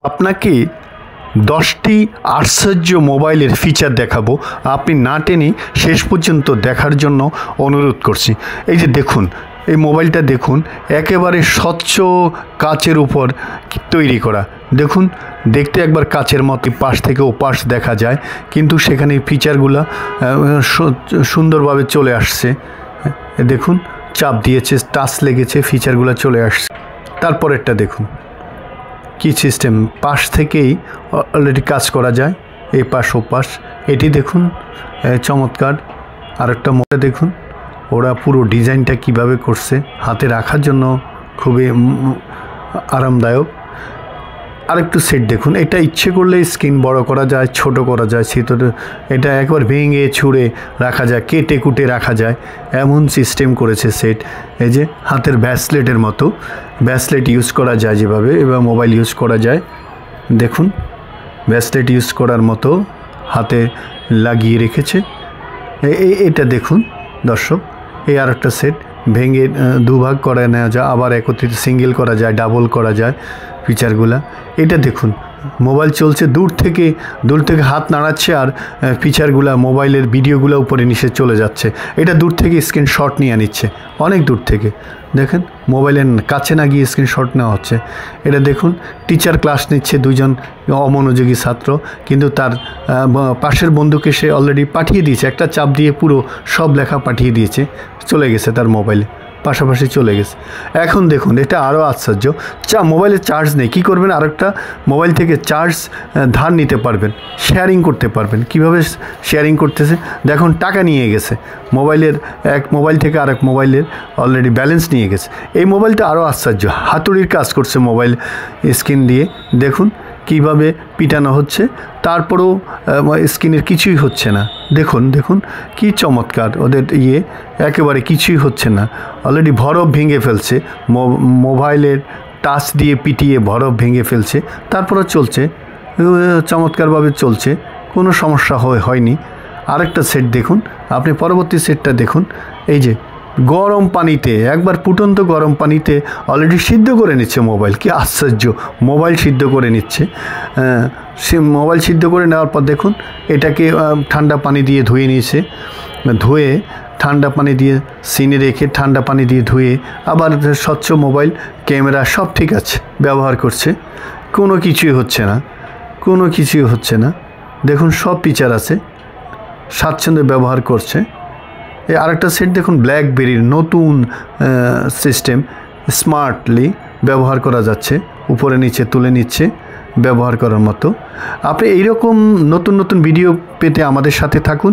আপনাকে 10টি আশ্চর্য মোবাইলের ফিচার দেখাবো। আপনি না টেনে শেষ পর্যন্ত দেখার জন্য অনুরোধ করছি। এই যে দেখুন, এই মোবাইলটা দেখুন, একেবারে স্বচ্ছ কাচের উপর তৈরি করা। দেখুন, দেখতে একবার কাচের মতো পাশ থেকে ওপাশ দেখা যায়, কিন্তু সেখানে ফিচারগুলো সুন্দরভাবে চলে আসছে। দেখুন, চাপ দিয়েছে, টাচ লেগেছে, ফিচারগুলো চলে আসছে। তারপরেরটা দেখুন, কি সিস্টেম, পাশ থেকেই অলরেডি কাজ করা যায়, এই পাশ ও পাশ। এটি দেখুন, চমৎকার। আরেকটা মোবাইল দেখুন, ওরা পুরো ডিজাইনটা কিভাবে করছে, হাতে রাখার জন্য খুবই আরামদায়ক। আরেকটু সেট দেখুন, এটা ইচ্ছে করলে স্ক্রিন বড় করা যায়, ছোট করা যায়, সেটা এটা একবার ভেঙে ছুঁড়ে রাখা যায়, কেটে কুটে রাখা যায়, এমন সিস্টেম করেছে সেট। এই যে হাতের ব্রেসলেটের মতো, ব্রেসলেট ইউজ করা যায় যেভাবে, এবার মোবাইল ইউজ করা যায়। দেখুন, ব্রেসলেট ইউজ করার মতো হাতে লাগিয়ে রেখেছে। এটা দেখুন দর্শক, এই আর একটা সেট, ভেঙে দুভাগ করে নেওয়া যায়, আবার একত্রিত সিঙ্গেল করা যায়, ডাবল করা যায় ফিচারগুলা। এটা দেখুন, মোবাইল চলছে, দূর থেকে হাত নাড়াচ্ছে, আর ফিচারগুলা, মোবাইলের ভিডিওগুলো উপরে নিচে চলে যাচ্ছে। এটা দূর থেকে স্ক্রিনশট নিয়ে নিচ্ছে, অনেক দূর থেকে। দেখেন, মোবাইলের কাছে না গিয়ে স্ক্রিনশট নেওয়া হচ্ছে। এটা দেখুন, টিচার ক্লাস নিচ্ছে, দুজন অমনোযোগী ছাত্র, কিন্তু তার পাশের বন্ধুকে সে অলরেডি পাঠিয়ে দিয়েছে, একটা চাপ দিয়ে পুরো সব লেখা পাঠিয়ে দিয়েছে, চলে গেছে তার মোবাইলে, পাশাপাশি চলে গেছে। এখন দেখুন, এটা আরও আশ্চর্য, মোবাইলে চার্জ নেই, কী করবেন? আরেকটা মোবাইল থেকে চার্জ ধার নিতে পারবেন, শেয়ারিং করতে পারবেন। কিভাবে শেয়ারিং করতেছে দেখুন, টাকা নিয়ে গেছে, মোবাইলের এক মোবাইল থেকে আরেক মোবাইলের অলরেডি ব্যালেন্স নিয়ে গেছে। এই মোবাইলটা আরও আশ্চর্য, হাতুড়ির কাজ করছে মোবাইল স্ক্রিন দিয়ে। দেখুন কিভাবে পিটানো হচ্ছে, তারপরেও স্ক্রিনের কিছুই হচ্ছে না। দেখুন কি চমৎকার ওদের একেবারে কিছুই হচ্ছে না। অলরেডি বরফ ভেঙে ফেলছে, মোবাইলের টাচ দিয়ে পিটিয়ে বরফ ভেঙে ফেলছে, তারপরে চলছে, চমৎকারভাবে চলছে, কোনো সমস্যা হয়নি। আরেকটা সেট দেখুন, আপনি পরবর্তী সেটটা দেখুন। এই যে গরম পানিতে, একবার ফুটন্ত গরম পানিতে অলরেডি সিদ্ধ করে নিচ্ছে মোবাইল। কি আশ্চর্য, মোবাইল সিদ্ধ করে নিচ্ছে। সে মোবাইল সিদ্ধ করে নেওয়ার পর দেখুন, এটাকে ঠান্ডা পানি দিয়ে ধুয়ে নিয়েছে, ধুয়ে ঠান্ডা পানি দিয়ে সিনে রেখে ঠান্ডা পানি দিয়ে ধুয়ে আবার স্বচ্ছ মোবাইল, ক্যামেরা সব ঠিক আছে, ব্যবহার করছে, কোনো কিছুই হচ্ছে না। দেখুন, সব ফিচার আছে, স্বাচ্ছন্দ্যে ব্যবহার করছে। এই আরেকটা সেট দেখুন, ব্ল্যাকবেরির নতুন সিস্টেম, স্মার্টলি ব্যবহার করা যাচ্ছে, উপরে নিচে তুলে নিচ্ছে, ব্যবহার করার মতো। আপনি এইরকম নতুন ভিডিও পেতে আমাদের সাথে থাকুন।